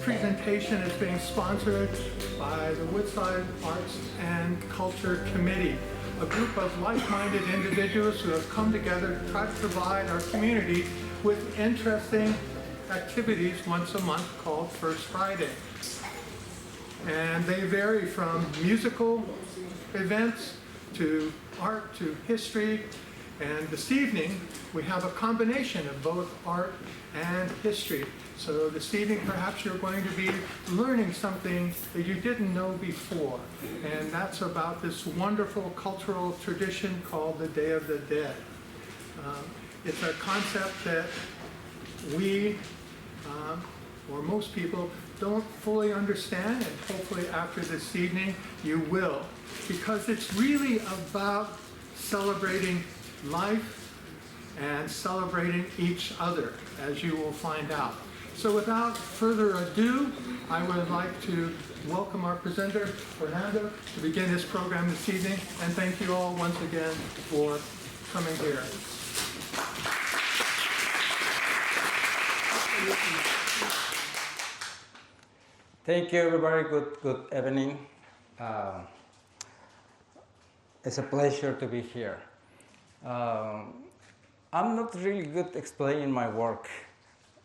presentation is being sponsored by the Woodside Arts and Culture Committee, a group of like-minded individuals who have come together to try to provide our community with interesting activities once a month called First Friday. And they vary from musical events to art to history. And this evening, we have a combination of both art and history. So this evening, perhaps you're going to be learning something that you didn't know before. And that's about this wonderful cultural tradition called the Day of the Dead. It's a concept that we, or most people, don't fully understand, and hopefully after this evening you will, because it's really about celebrating life and celebrating each other, as you will find out. So without further ado, I would like to welcome our presenter, Fernando, to begin his program this evening, and thank you all once again for coming here. Thank you, everybody. Good evening. It's a pleasure to be here. I'm not really good explaining my work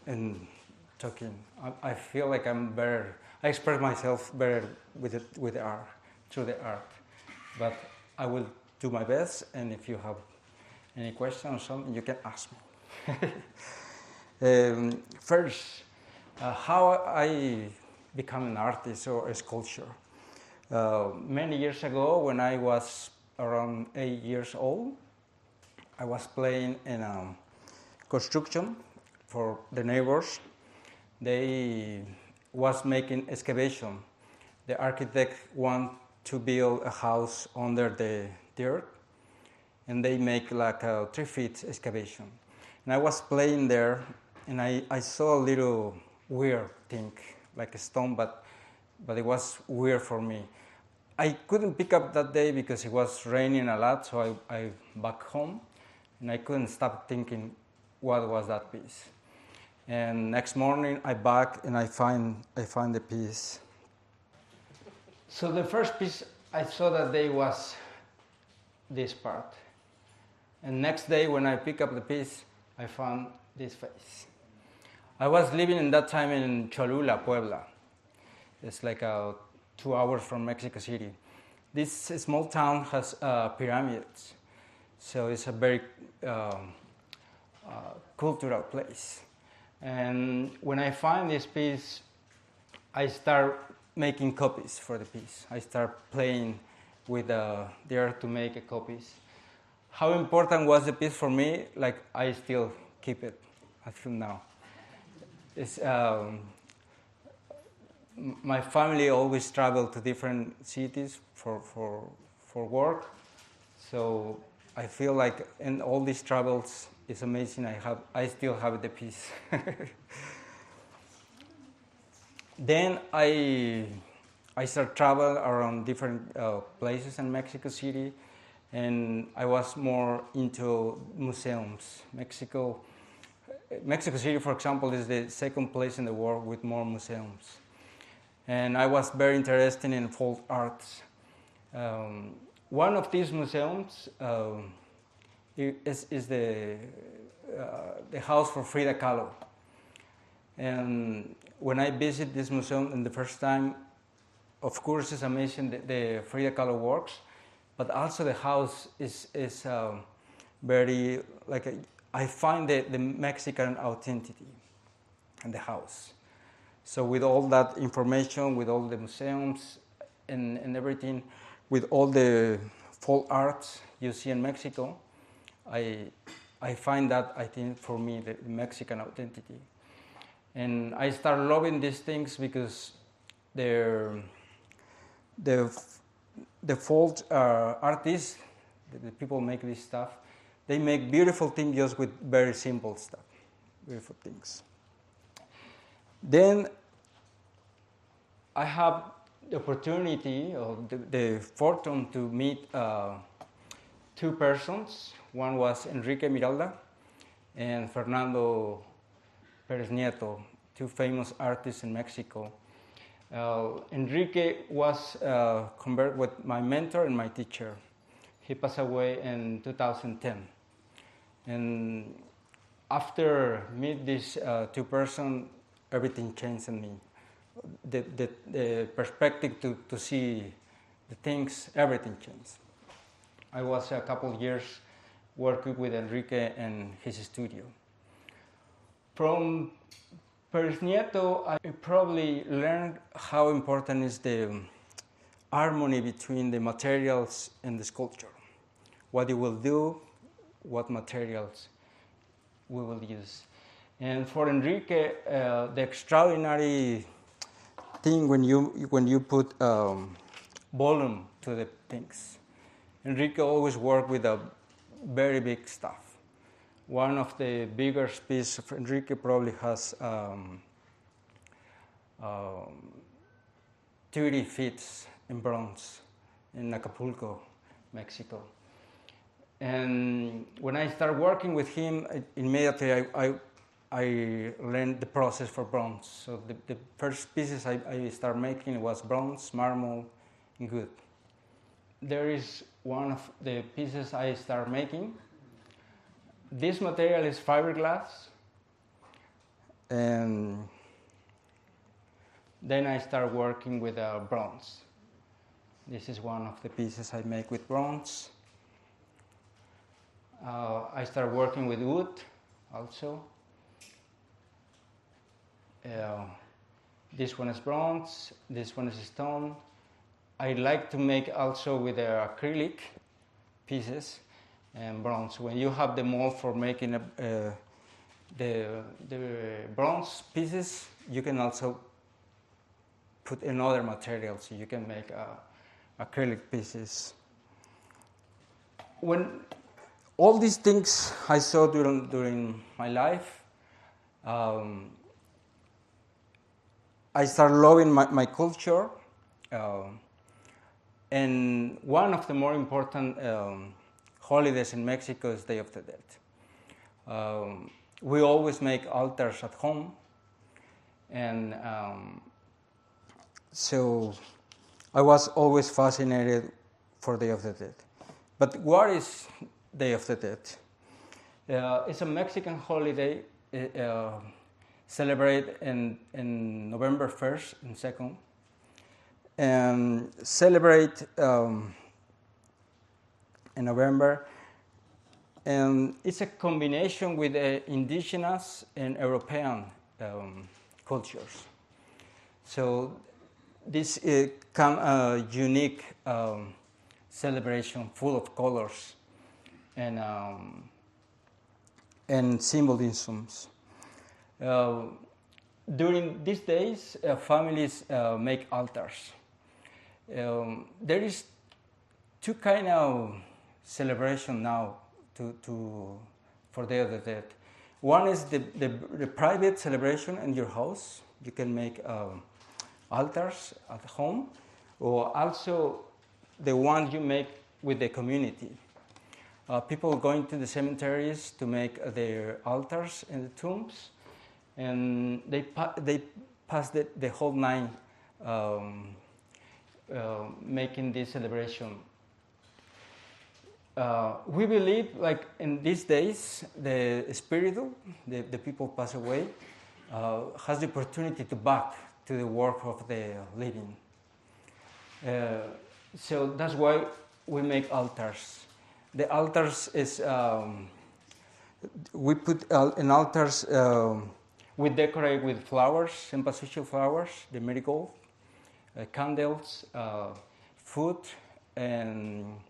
and talking. I feel like I'm better. I express myself better with the art, through the art. But I will do my best, and if you have any questions or something, you can ask me. First, how I become an artist or a sculptor. Many years ago, when I was around 8 years old, I was playing in a construction for the neighbors. They was making excavation. The architect want to build a house under the dirt, and they make like a 3 feet excavation. And I was playing there, and I saw a little weird thing, like a stone, but it was weird for me. I couldn't pick up that day because it was raining a lot, so I back home, and I couldn't stop thinking what was that piece. And next morning I back and I find the piece. So the first piece I saw that day was this part. And next day when I pick up the piece, I found this face. I was living in that time in Cholula, Puebla. It's like 2 hours from Mexico City. This small town has pyramids, so it's a very cultural place. And when I find this piece, I start making copies for the piece. I start playing with the art to make copies. How important was the piece for me? Like, I still keep it until now. It's, my family always traveled to different cities for work, so I feel like in all these travels, it's amazing. I still have the piece. Then I started travel around different places in Mexico City, and I was more into museums. Mexico City, for example, is the second place in the world with more museums. And I was very interested in folk arts. One of these museums is the house for Frida Kahlo. And when I visit this museum in the first time, of course it's amazing the Frida Kahlo works, but also the house is very, like, I find the Mexican authenticity in the house. So with all that information, with all the museums and everything, with all the folk arts you see in Mexico, I find that, I think, for me, the Mexican authenticity. And I start loving these things because the folk artists, the people make this stuff, they make beautiful things just with very simple stuff, beautiful things. Then I have the opportunity or the fortune to meet 2 persons. One was Enrique Miralda and Fernando Perez Nieto, two famous artists in Mexico. Enrique was converted with my mentor and my teacher. He passed away in 2010. And after meet these two persons, everything changed in me. The perspective to see the things, everything changed. I was a couple of years working with Enrique in his studio. From Pérez Nieto, I probably learned how important is the harmony between the materials and the sculpture. What you will do, what materials we will use. And for Enrique, the extraordinary thing when you put volume to the things. Enrique always worked with a very big stuff. One of the biggest pieces of Enrique probably has 30 feet in bronze in Acapulco, Mexico. And when I started working with him, immediately I learned the process for bronze. So the first pieces I started making was bronze, marble, and wood. There is one of the pieces I started making. This material is fiberglass. And then I started working with bronze. This is one of the pieces I make with bronze. I started working with wood also. This one is bronze, this one is stone. I like to make also with acrylic pieces and bronze. When you have the mold for making the bronze pieces, you can also put another material, so you can make acrylic pieces. When all these things I saw during my life, I started loving my culture, and one of the more important holidays in Mexico is Day of the Dead. We always make altars at home, and so I was always fascinated for Day of the Dead. But what is Day of the Dead? It's a Mexican holiday celebrated in November 1st and 2nd, and celebrate in November. And it's a combination with indigenous and European cultures. So this unique celebration full of colors and symbolisms. During these days, families make altars. There is two kind of celebration now for Day of the Dead. One is the private celebration in your house. You can make altars at home, or also the one you make with the community. People going to the cemeteries to make their altars and the tombs, and they pass the whole night making this celebration. We believe, like in these days, the spiritual, the people pass away, has the opportunity to back to the work of the living. So that's why we make altars. The altars is, we put in altars, we decorate with flowers, cempasúchil flowers, the marigold, candles, food, and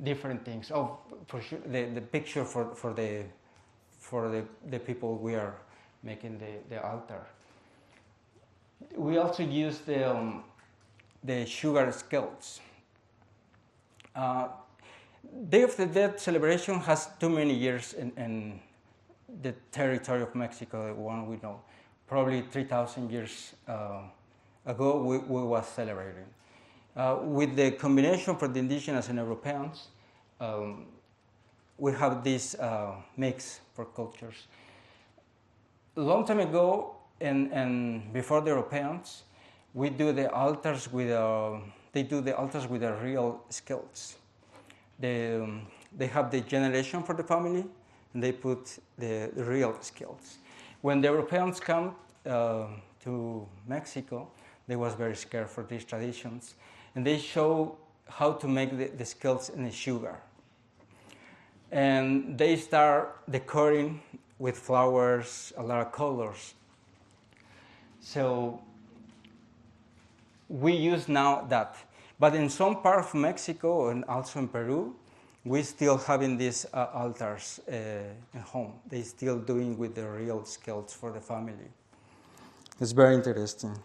different things. Oh, for sure, the picture for the people we are making the altar. We also use the sugar skulls. Day of the Dead celebration has too many years in the territory of Mexico, the one we know. Probably 3,000 years ago, we was celebrating. With the combination for the indigenous and Europeans, we have this mix for cultures. A long time ago, and before the Europeans, we do the altars with they do the altars with the real skulls. They have the generation for the family, and they put the real skulls. When the Europeans come to Mexico, they was very scared for these traditions, and they show how to make the skulls in the sugar. And they start decorating with flowers, a lot of colors. So we use now that. But in some part of Mexico and also in Peru, we still having these altars at home. They still doing with the real skulls for the family. It's very interesting.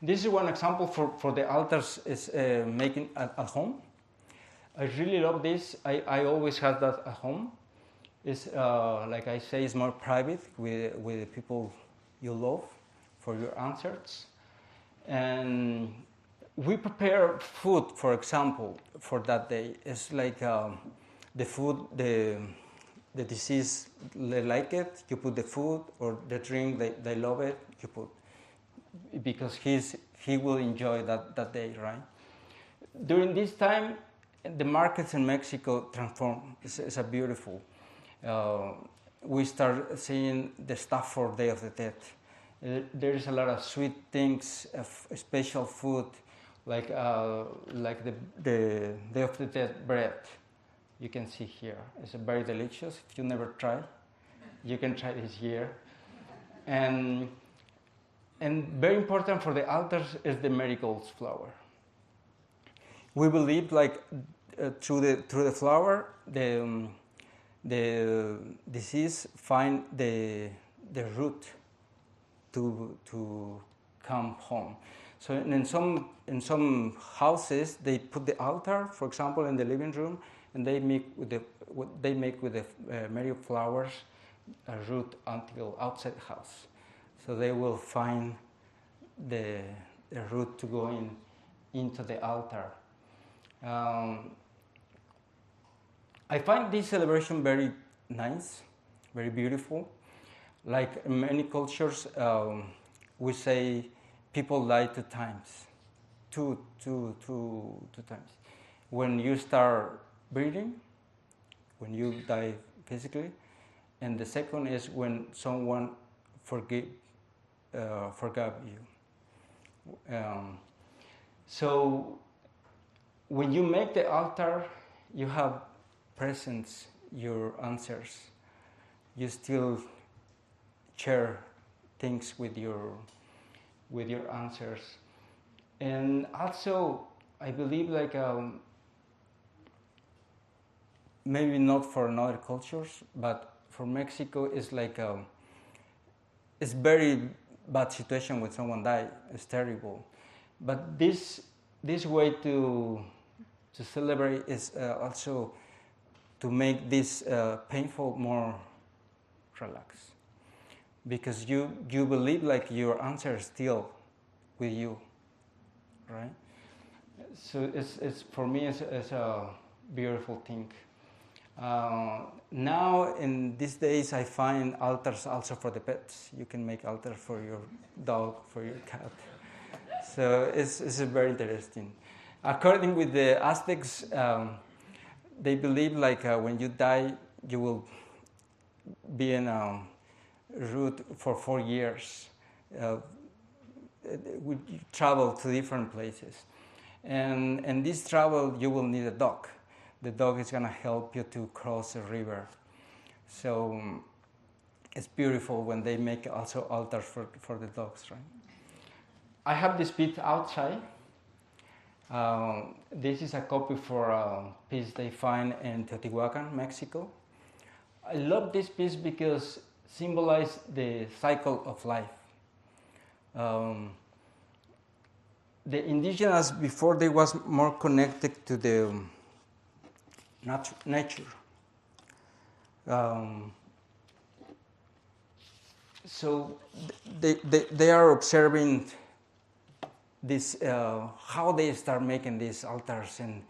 This is one example for the altars is making at home. I really love this. I always have that at home. It's like I say, it's more private with the people you love for your answers. And we prepare food, for example, for that day. It's like the food, the disease, they like it, you put the food, or the drink, they love it, you put, because he will enjoy that day, right? During this time, the markets in Mexico transform. It's a beautiful. We start seeing the stuff for Day of the Dead. There is a lot of sweet things, special food, like the Day of the Dead bread. You can see here. It's very delicious. If you never try, you can try this here. And very important for the altars is the marigold flower. We believe like through the flower, the disease find the root to come home. So in some houses they put the altar, for example, in the living room, and they make with the marigold flowers a root until outside the house. So they will find the root to go into the altar. I find this celebration very nice, very beautiful. Like in many cultures, we say people die two times, two times. When you start breathing, when you die physically, and the second is when someone forgave you. So when you make the altar, you have presents, your answers. You still share things with your answers. And also, I believe like maybe not for other cultures, but for Mexico, it's like it's very bad situation when someone dies. It's terrible. But this way to celebrate is also to make this painful more relaxed, because you believe like your answer is still with you, right? So it's for me it's a beautiful thing. Now in these days I find altars also for the pets. You can make altars for your dog, for your cat. So it's very interesting. According with the Aztecs, they believe like when you die, you will be in a route for 4 years. We travel to different places, and this travel you will need a dog. The dog is gonna help you to cross a river. So it's beautiful when they make also altars for the dogs, right? I have this piece outside. This is a copy for a piece they find in Teotihuacan, Mexico. I love this piece because it symbolizes the cycle of life. The indigenous before they was more connected to the nature. So they are observing this how they start making these altars and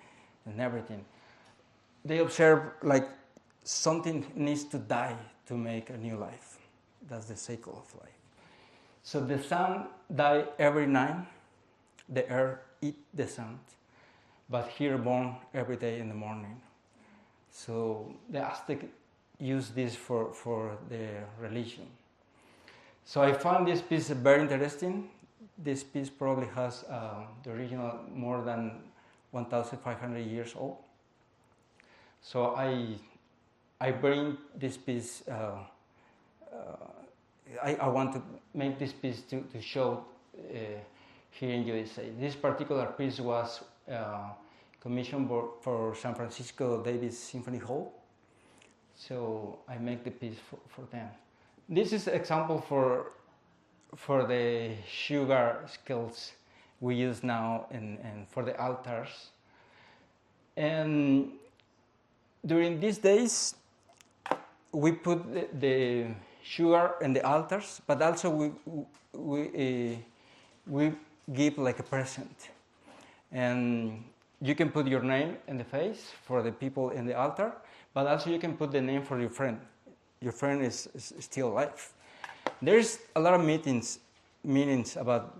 everything. they observe like something needs to die to make a new life. That's the cycle of life. So the sun die every night, the earth eat the sun, but here born every day in the morning. So the Aztec use this for their religion. So I found this piece very interesting. This piece probably has the original more than 1,500 years old. So I bring this piece, I want to make this piece to show here in USA. This particular piece was commissioned for San Francisco Davis Symphony Hall. So I make the piece for them. This is an example for the sugar skulls we use now and for the altars. And during these days, we put the sugar in the altars, but also we give like a present. And you can put your name in the face for the people in the altar, but also you can put the name for your friend. Your friend is still alive. There's a lot of meanings about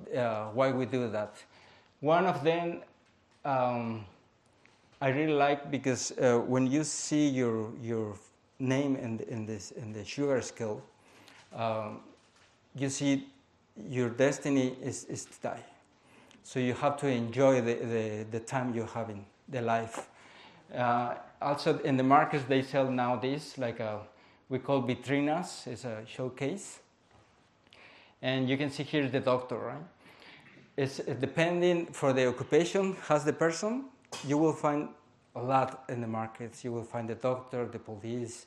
why we do that. One of them I really like because when you see your name in the sugar skull, you see your destiny is to die. So you have to enjoy the time you have in the life. Also in the markets they sell nowadays like we call vitrinas. It's a showcase. And you can see here the doctor, right? It's depending for the occupation has the person, you will find a lot in the markets. You will find the doctor, the police,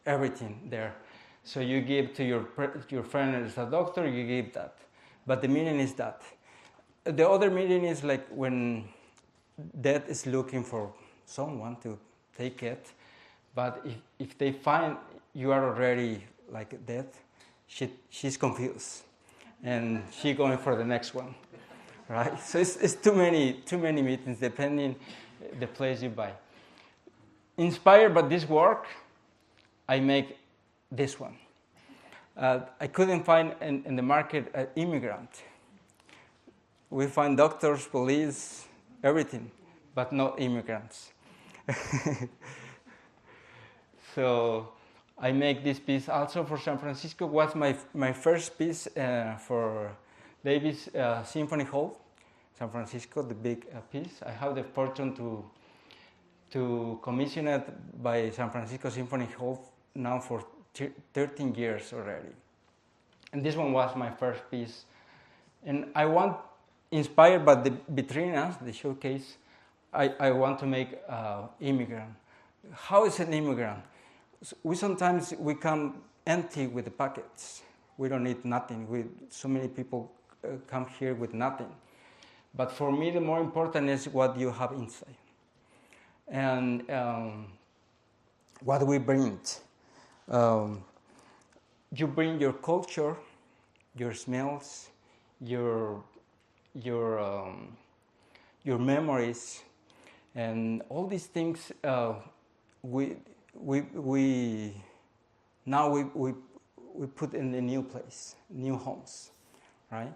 everything there. So you give to your friend as a doctor, you give that. But the meaning is that. The other meaning is like when death is looking for someone to take it, but if they find you are already like dead, she's confused, and she's going for the next one, right? So it's too many meetings depending the place you buy. Inspired by this work, I make this one. I couldn't find in the market an immigrant. We find doctors, police, everything, but not immigrants. So I make this piece also for San Francisco. Was my first piece for Davis Symphony Hall, San Francisco, the big piece. I have the fortune to commission it by San Francisco Symphony Hall now for 13 years already. And this one was my first piece. And I want, inspired by the vitrinas, the showcase, I want to make immigrant. How is an immigrant? Sometimes we come empty with the pockets. We don't need nothing. So many people come here with nothing. But for me, the more important is what you have inside. And what we bring. You bring your culture, your smells, your memories, and all these things. We put in a new place, new homes, right?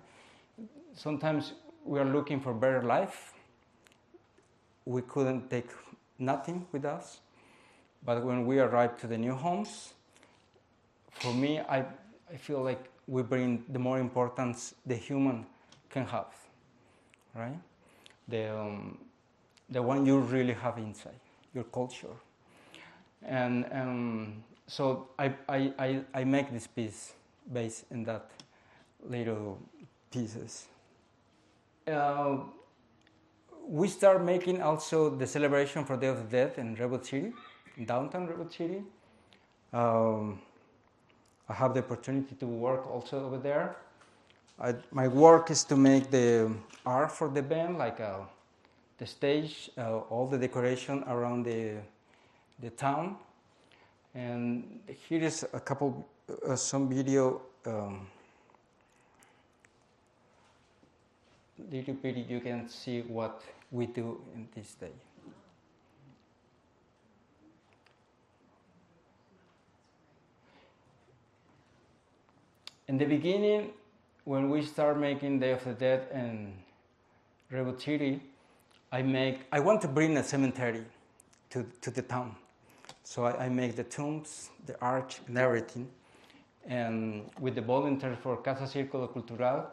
Sometimes we are looking for better life. We couldn't take nothing with us, but when we arrive to the new homes, for me, I feel like we bring the more importance the human can have, right? The one you really have inside, your culture. And so I make this piece based in that little pieces. We start making also the celebration for Day of the Dead in Redwood City, in downtown Redwood City. I have the opportunity to work also over there. My work is to make the art for the band, like the stage, all the decoration around the town. And here is a couple, some video, little bit you can see what we do in this day. In the beginning, when we start making Day of the Dead in Redwood City, I want to bring a cemetery to the town. So I make the tombs, the arch, and everything. And with the volunteers for Casa Círculo Cultural,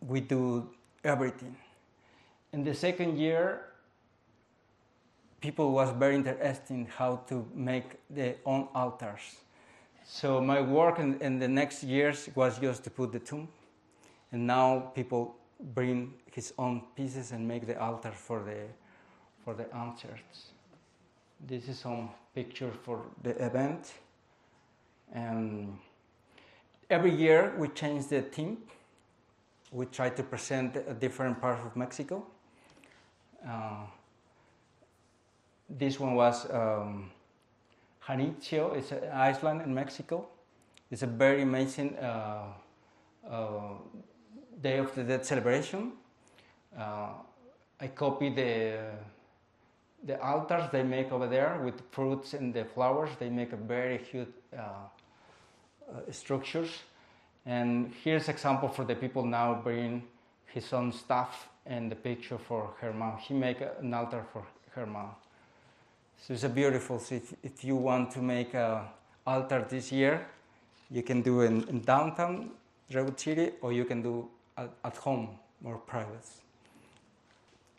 we do everything. In the second year, people was very interested in how to make their own altars. So my work in the next years was just to put the tomb, and now people bring his own pieces and make the altar for the ancestors. This is some picture for the event, and every year we change the theme. We try to present a different part of Mexico. This one was Janitzio. It's an island in Mexico. It's a very amazing Day of the Dead celebration. I copied the altars they make over there with the fruits and the flowers. They make a very huge structures. And here's an example for the people now bring his own stuff and the picture for her mom. He make an altar for her mom. So it's a beautiful. So if you want to make an altar this year, you can do it in downtown Redwood City, or you can do at home, more private.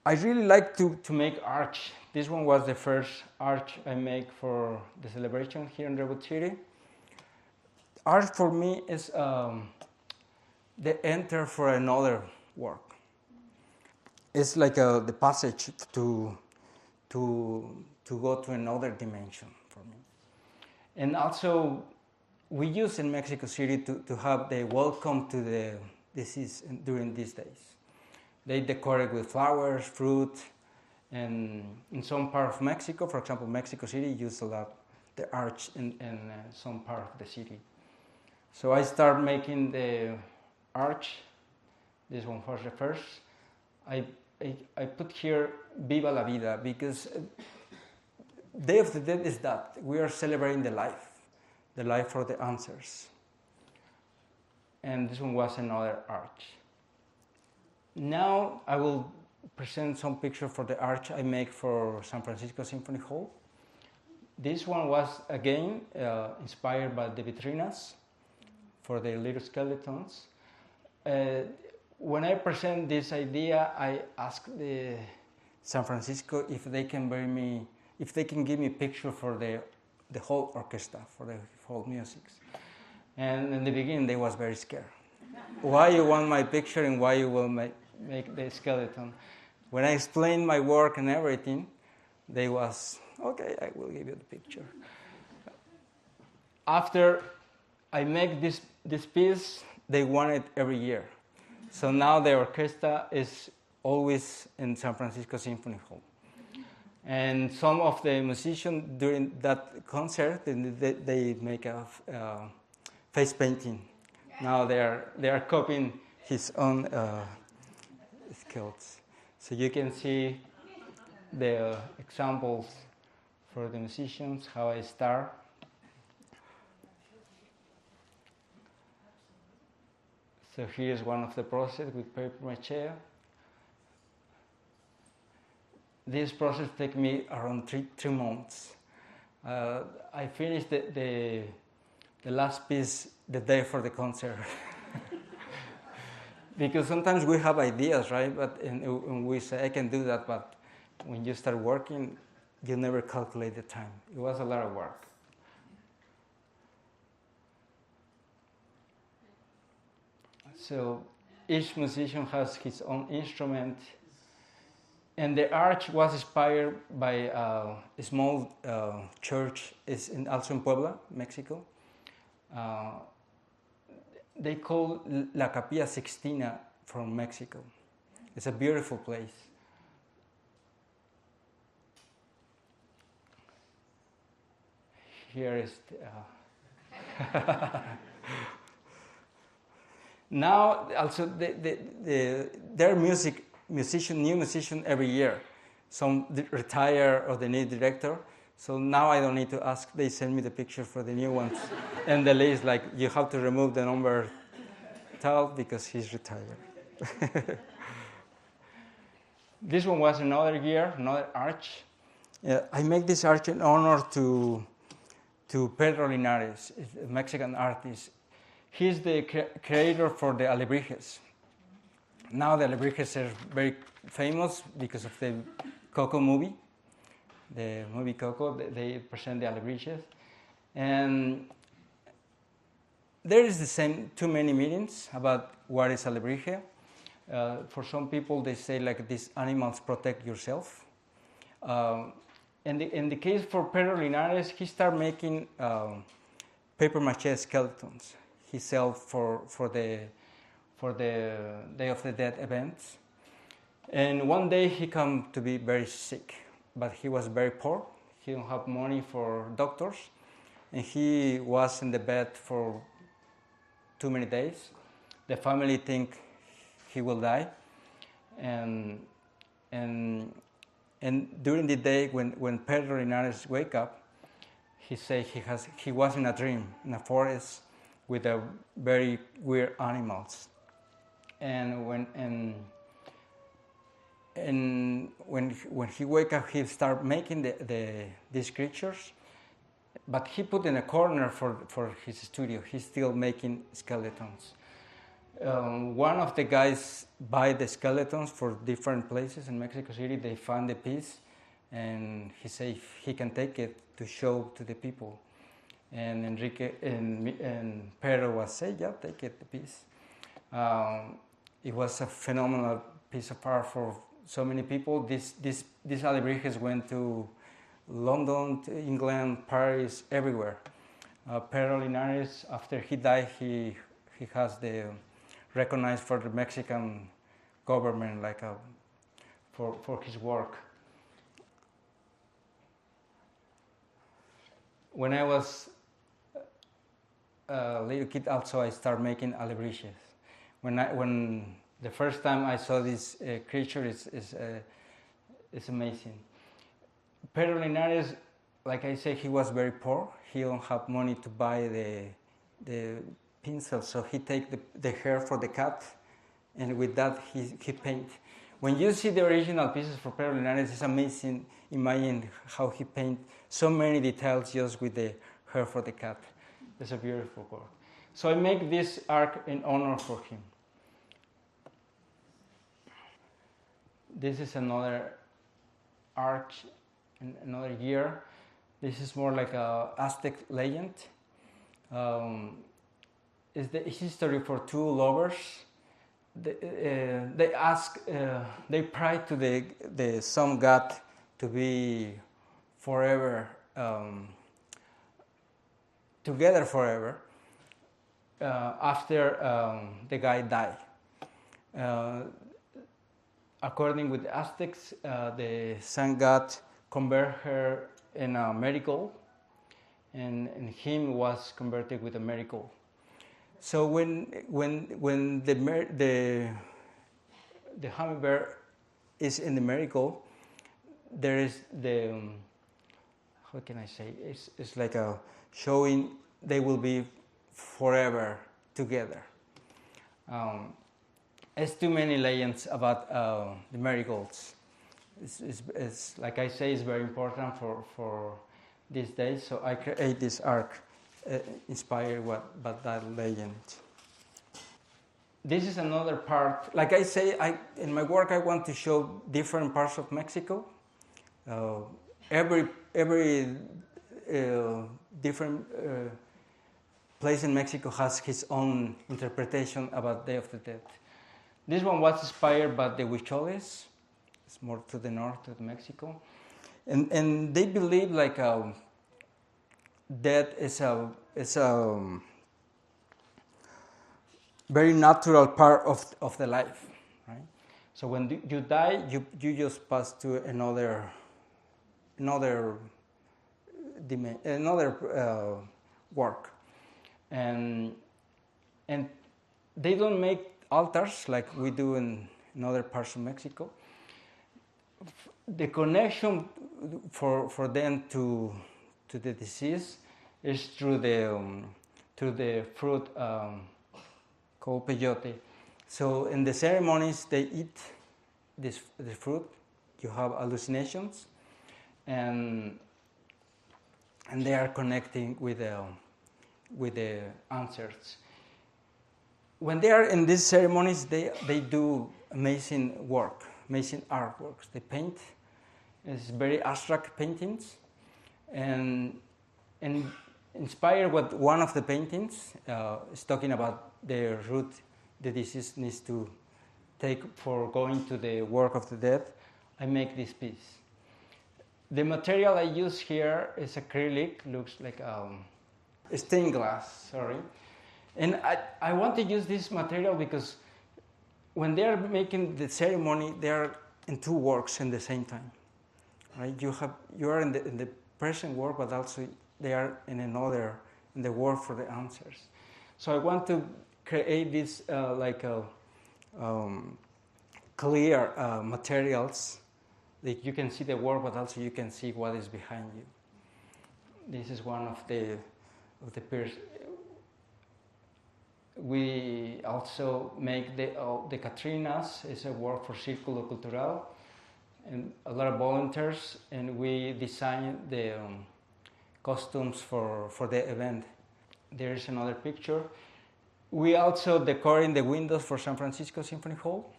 I really like to make arch. This one was the first arch I make for the celebration here in Redwood City. Art for me is the enter for another work. It's like the passage to go to another dimension for me. And also, we use in Mexico City to have the welcome to the deceased during these days. They decorate with flowers, fruit, and in some part of Mexico, for example, Mexico City, use a lot the arch in some part of the city. So I start making the arch. This one was the first. I put here Viva la Vida because Day of the Dead is that. We are celebrating the life for the ancestors. And this one was another arch. Now I will present some picture for the arch I make for San Francisco Symphony Hall. This one was again inspired by the vitrinas for the little skeletons. When I present this idea, I ask the San Francisco if they can give me a picture for the whole orchestra, for the whole music. And in the beginning, they was very scared. Why you want my picture and why you will make the skeleton? When I explained my work and everything, they was, okay, I will give you the picture. After I make this piece, they want it every year. So now the orchestra is always in San Francisco Symphony Hall. And some of the musicians during that concert, they make a face painting. Now they are copying his own skills. So you can see the examples for the musicians, how I start. So here's one of the process with paper mache. This process takes me around three months. I finished the last piece the day for the concert. Because sometimes we have ideas, right? And we say, I can do that, but when you start working, you never calculate the time. It was a lot of work. So each musician has his own instrument. And the arch was inspired by a small church. It's also in Puebla, Mexico. They call La Capilla Sixtina from Mexico. It's a beautiful place. Here is now also their new musician every year. Some retire or they need director. So now I don't need to ask. They send me the picture for the new ones. And the list, like, you have to remove the number 12 because he's retired. This one was another year, another arch. I make this arch in honor to Pedro Linares, a Mexican artist. He's the creator for the alebrijes. Now the alebrijes are very famous because of the Coco movie. The movie Coco, they present the alebrijes. And there is the same, too many meanings about what is alebrije. For some people, they say like these animals protect yourself. In the case for Pedro Linares, he started making paper mache skeletons. He sells for the Day of the Dead events. And one day he come to be very sick, but he was very poor. He don't have money for doctors, and he was in the bed for too many days. The family think he will die, and during the day when Pedro Linares wake up, he say he was in a dream in a forest with a very weird animals, and when he wake up, he start making these creatures, but he put in a corner for his studio. He's still making skeletons. One of the guys buy the skeletons for different places in Mexico City. They found the piece, and he say he can take it to show to the people. And Enrique and Pedro was say, yeah, take it, the piece. It was a phenomenal piece of art for so many people. These alebrijes went to London, to England, Paris, everywhere. Pedro Linares, after he died, he has the recognized for the Mexican government, like for his work. When I was a little kid, also I started making alebrijes. When the first time I saw this creature, it's amazing. Pedro Linares, like I say, he was very poor. He don't have money to buy the pencil, so he take the hair for the cat, and with that he paint. When you see the original pieces for Pedro Linares, it's amazing. Imagine how he paint so many details just with the hair for the cat. It's a beautiful work. So I make this arc in honor for him. This is another arch, another year. This is more like a Aztec legend. Is the history for two lovers. They ask, they pray to the sun god to be forever, together forever, after the guy died. According with the Aztecs, the sun god converted her in a miracle, and him was converted with a miracle. So when the hummingbird is in the miracle, there is the how can I say? It's like a showing they will be forever together. There's too many legends about the miracles. It's like I say, it's very important for these days. So I create this arc. Inspired by that legend. This is another part. Like I say, in my work I want to show different parts of Mexico. Every different place in Mexico has his own interpretation about Day of the Dead. This one was inspired by the Huicholes. It's more to the north of Mexico, and they believe like death is a very natural part of the life, right? So when you die, you just pass to another work, and they don't make altars like we do in other parts of Mexico. The connection for them to the deceased is through the fruit called peyote. So in the ceremonies, they eat the fruit. You have hallucinations, and they are connecting with the answers. When they are in these ceremonies, they do amazing work, amazing artworks. They paint. It's very abstract paintings, and inspired with one of the paintings is talking about the route the deceased needs to take for going to the work of the dead. I make this piece. The material I use here is acrylic, looks like stained glass, sorry. And I want to use this material because when they are making the ceremony, they are in two works at the same time, right? You are in the present work, but also they are in the work for the answers. So I want to create this clear materials that you can see the work, but also you can see what is behind you. This is one of the pieces. We also make the Catrinas. It's a work for Círculo Cultural, and a lot of volunteers, and we design the costumes for the event. There is another picture. We also decorating the windows for San Francisco Symphony Hall.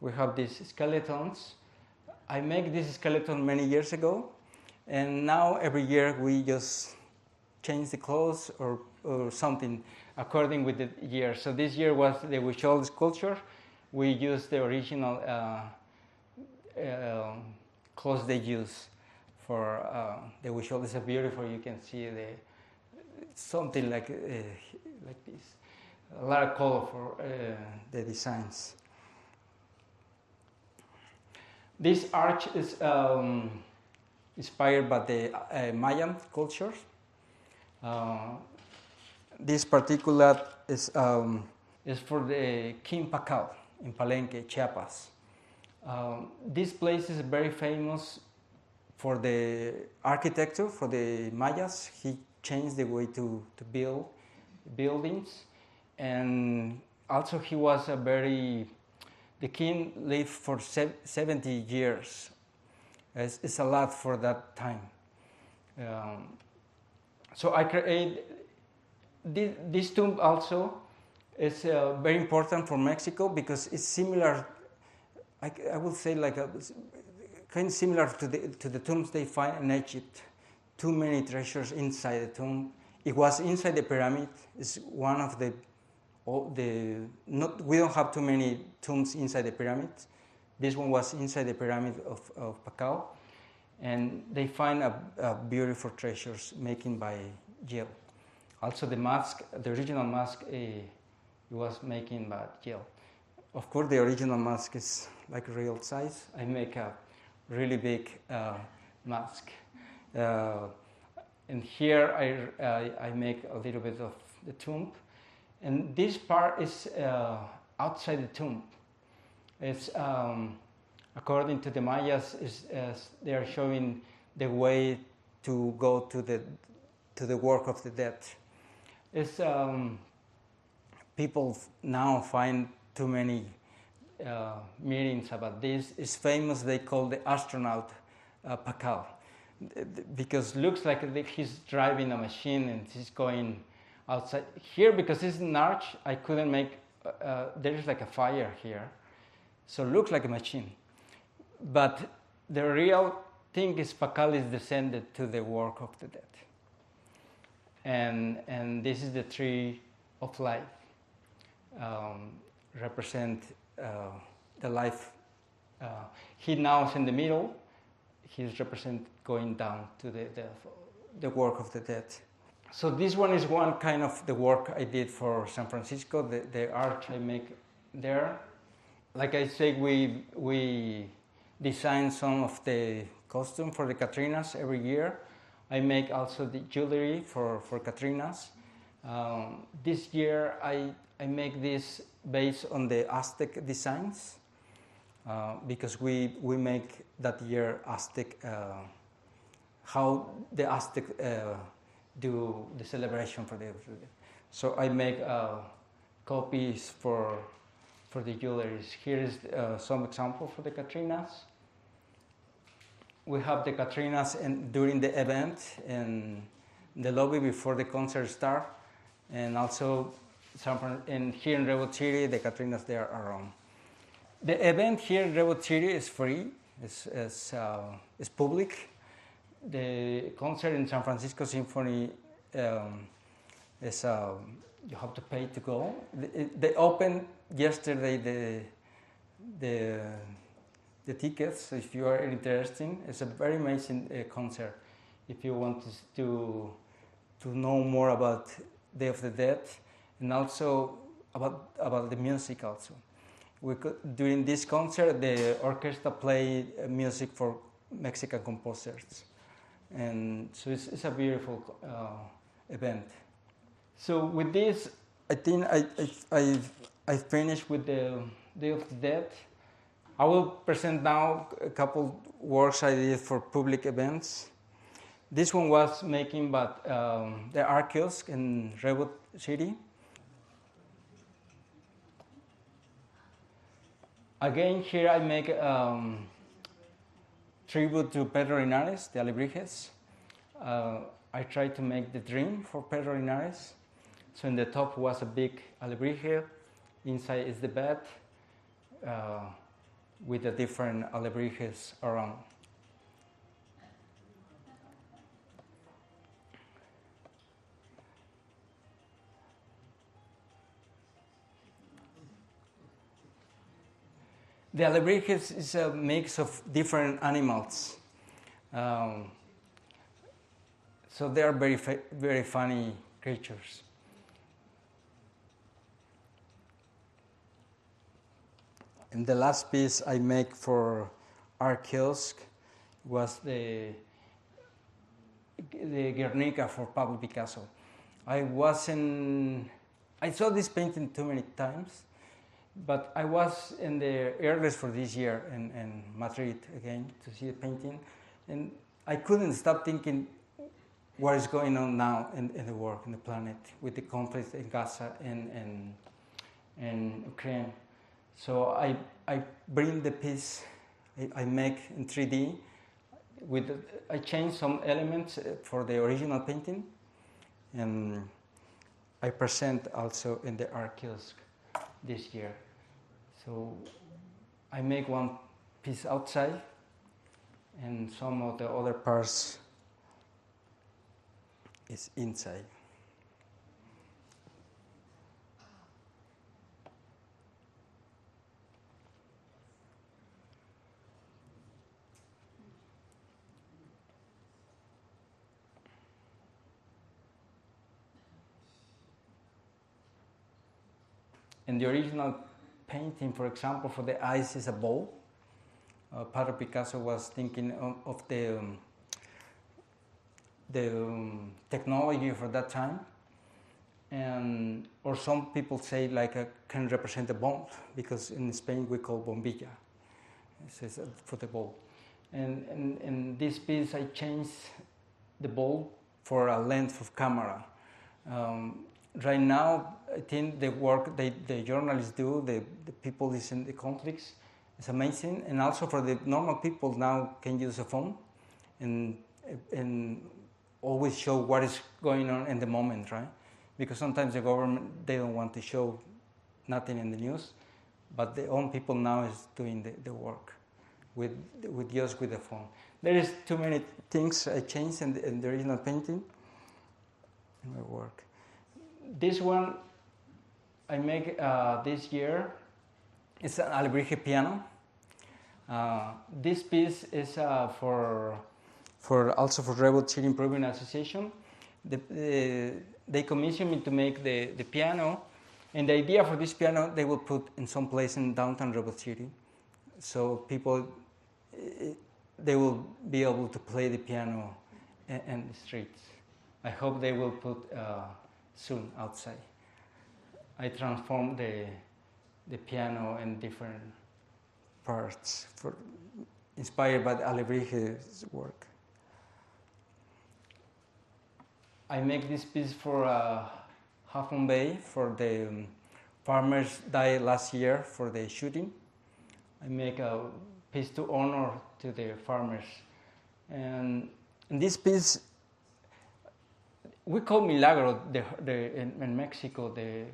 We have these skeletons. I make this skeleton many years ago, and now every year we just change the clothes or something according with the year. So this year was the Huichol sculpture. We used the original clothes they use for the Huichol. It's a beautiful. You can see something like this. A lot of color for the designs. This arch is inspired by the Mayan cultures. This particular is for the King Pacal in Palenque, Chiapas. This place is very famous for the architecture, for the Mayas. He changed the way to build buildings. And also he was the king lived for 70 years. It's a lot for that time. So I create this tomb also. Is very important for Mexico because it's similar, I would say kind of similar to the tombs they find in Egypt. Too many treasures inside the tomb. It was inside the pyramid. It's one of we don't have too many tombs inside the pyramid. This one was inside the pyramid of Pacal, and they find a beautiful treasures making by gel. Also the mask, the original mask, it was making by gel. Of course, the original mask is like real size. I make a really big mask, and here I make a little bit of the tomb. And this part is outside the tomb. It's according to the Mayas, they are showing the way to go to the work of the dead. It's people now find too many meanings about this. It's famous. They call the astronaut Pacal because looks like he's driving a machine and he's going outside here because it's an arch. I couldn't make. There's like a fire here, so it looks like a machine. But the real thing is Pacal is descended to the work of the dead, and this is the tree of life. Represent the life. He now is in the middle. He's represent going down to the work of the dead. So this one is one kind of the work I did for San Francisco, the arch I make there. Like I say, we design some of the costume for the Catrinas every year. I make also the jewelry for Catrinas. This year I make this based on the Aztec designs because we make that year Aztec how the Aztec do the celebration for the. So I make copies for the jewelries. Here is some example for the Catrinas. We have the Catrinas during the event in the lobby before the concert start, and also here in Redwood City, the Catrinas there are around. The event here in Redwood City is free, it's public. The concert in San Francisco Symphony is you have to pay to go. They opened yesterday the tickets. If you are interested, it's a very amazing concert. If you want to know more about Day of the Dead, and also about the music also. During this concert, the orchestra played music for Mexican composers, and so it's a beautiful event. So with this, I think I finished with the Day of the Dead. I will present now a couple works I did for public events. This one was making but the art kiosk in Redwood City. Again, here I make tribute to Pedro Linares, the Alebrijes. I tried to make the dream for Pedro Linares. So in the top was a big alebrije, inside is the bed with the different alebrijes around. The alebrijes is a mix of different animals. So they are very funny creatures. And the last piece I make for art kiosk was the Guernica for Pablo Picasso. I saw this painting too many times, but I was in the airless for this year in Madrid again to see the painting, and I couldn't stop thinking what is going on now in the world, in the planet, with the conflict in Gaza and Ukraine. So I bring the piece I make in 3D. I change some elements for the original painting, and I present also in the art kiosk this year. So I make one piece outside, and some of the other parts is inside. And the original painting, for example, for the eyes is a bowl. Pablo Picasso was thinking of the technology for that time, or some people say can represent a bomb, because in Spain we call bombilla. It says for the bowl. And in this piece I changed the bowl for a length of camera. Right now, I think the work the journalists do, the people in the conflicts, is amazing. And also for the normal people now can use a phone and always show what is going on in the moment, right? Because sometimes the government, they don't want to show nothing in the news, but the own people now is doing the work with the phone. There is too many things I changed in the original painting in my work. This one I make this year. It's an alebrije piano. This piece is for Redwood City Improvement Association. They commissioned me to make the piano, and the idea for this piano they will put in some place in downtown Redwood City, so people they will be able to play the piano in the streets. I hope they will put soon outside. I transformed the piano in different parts inspired by the alebrije's work. I make this piece for Half Moon Bay for the farmers died last year for the shooting. I make a piece to honor to the farmers. And in this piece, we call Milagro in Mexico the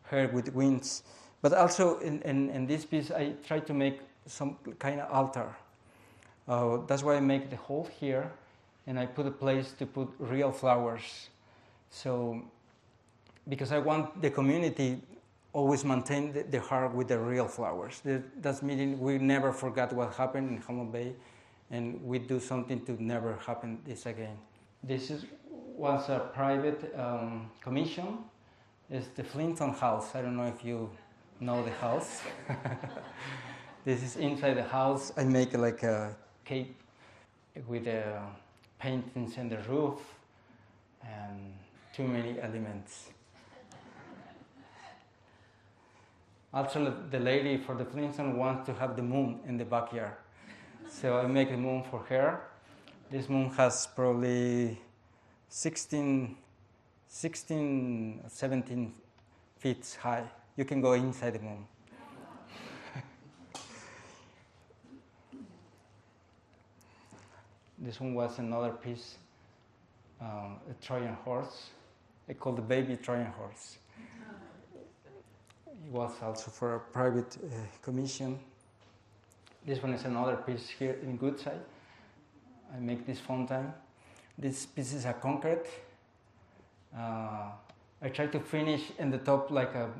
hair with wings. But also in this piece, I try to make some kind of altar. That's why I make the hole here, and I put a place to put real flowers. So, because I want the community always maintain the heart with the real flowers. That's meaning we never forgot what happened in Half Moon Bay, and we do something to never happen this again. This was a private commission. It's the Flinton House. I don't know if you know the house. This is inside the house. I make like a cape with paintings in the roof and too many elements. Also, the lady for the Flintstone wants to have the moon in the backyard. So I make a moon for her. This moon has probably 17 feet high. You can go inside the moon. This one was another piece, a Trojan horse. I call the baby Trojan horse. It was also for a private commission. This one is another piece here in Goodside. I make this fountain. This piece is a concrete. I try to finish in the top like a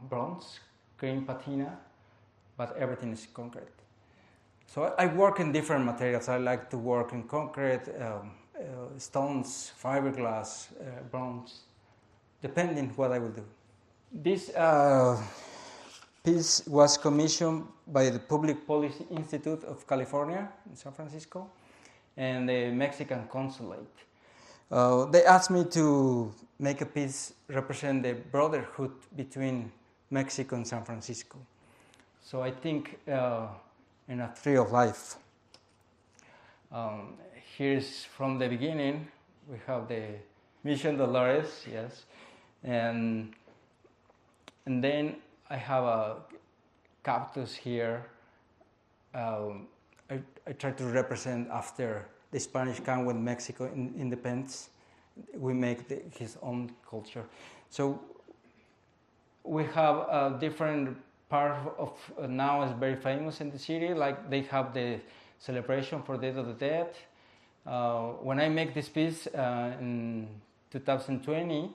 bronze, green patina, but everything is concrete. So I work in different materials. I like to work in concrete, stones, fiberglass, bronze, depending what I will do. This piece was commissioned by the Public Policy Institute of California in San Francisco and the Mexican Consulate. They asked me to make a piece represent the brotherhood between Mexico and San Francisco. So I think in a tree of life. Here's from the beginning. We have the Mission Dolores, yes, and then I have a cactus here. I try to represent after the Spanish come when Mexico independence. We make his own culture. So we have a different part of now is very famous in the city. Like they have the celebration for Day of the Dead. When I make this piece in 2020,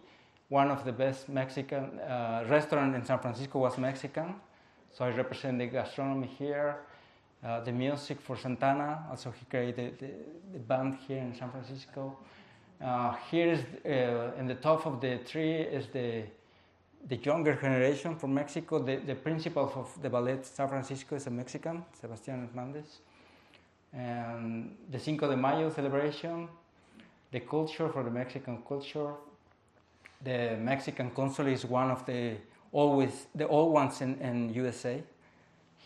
one of the best Mexican restaurant in San Francisco was Mexican. So I represent the gastronomy here, the music for Santana. Also he created the band here in San Francisco. Here is in the top of the tree is the younger generation from Mexico. The principal of the ballet San Francisco is a Mexican, Sebastián Hernández. And the Cinco de Mayo celebration, the culture for the Mexican culture. The Mexican consulate is one of the old ones in USA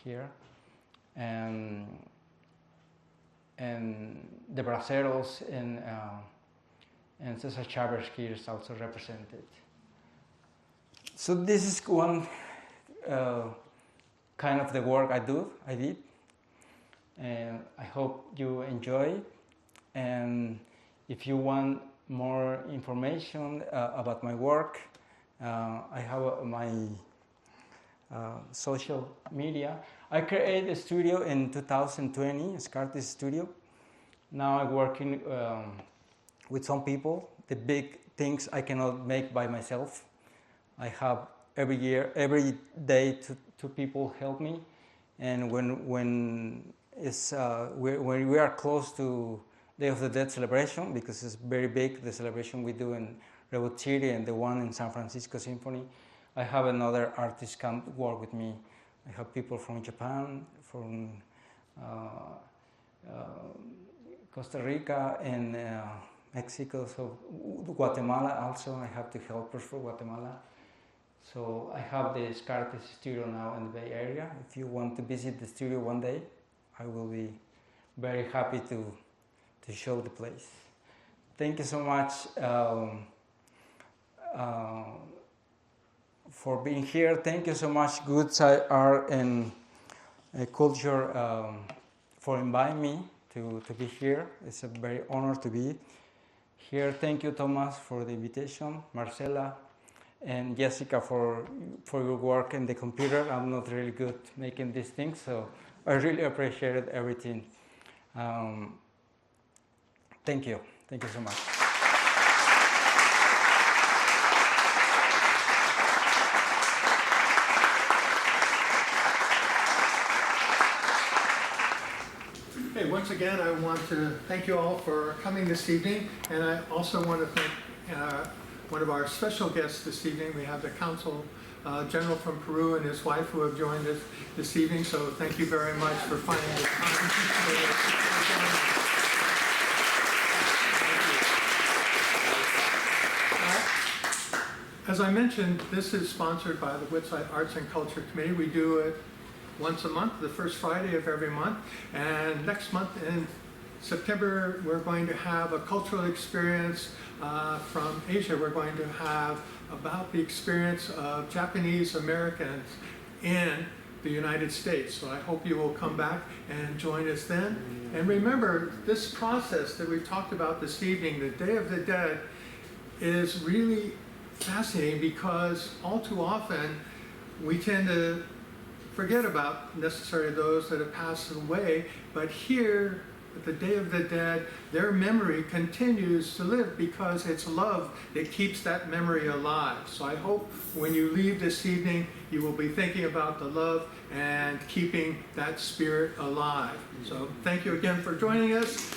here. And the braceros and Cesar Chavez here is also represented. So this is one kind of the work I did, and I hope you enjoy it. And if you want more information about my work, I have my social media. I created a studio in 2020, Escartiz Studio. Now I'm working with some people. The big things I cannot make by myself. I have every day two people help me, and when we are close to Day of the Dead celebration, because it's very big, the celebration we do in Redwood City and the one in San Francisco Symphony, I have another artist come work with me. I have people from Japan, from Costa Rica, and Mexico, so Guatemala also. I have two helpers for Guatemala. So I have the Escartiz studio now in the Bay Area. If you want to visit the studio one day, I will be very happy to show the place. thank you so much for being here. Thank you so much, Good Side Art and Culture, for inviting me to be here. It's a very honor to be here. Thank you, Thomas, for the invitation, Marcela, and Jessica for your work in the computer. I'm not really good making these things, so I really appreciated everything. Thank you. Thank you so much. Hey, once again, I want to thank you all for coming this evening, and I also want to thank one of our special guests this evening. We have the Consul General from Peru and his wife who have joined us this evening, so thank you very much for finding the time. As I mentioned, this is sponsored by the Woodside Arts and Culture Committee. We do it once a month, the first Friday of every month. And next month in September, we're going to have a cultural experience from Asia. We're going to have about the experience of Japanese Americans in the United States. So I hope you will come back and join us then. And remember, this process that we've talked about this evening, the Day of the Dead, is really fascinating because all too often we tend to forget about necessarily those that have passed away, but here at the Day of the Dead, their memory continues to live because it's love that keeps that memory alive. So I hope when you leave this evening, you will be thinking about the love and keeping that spirit alive. So thank you again for joining us.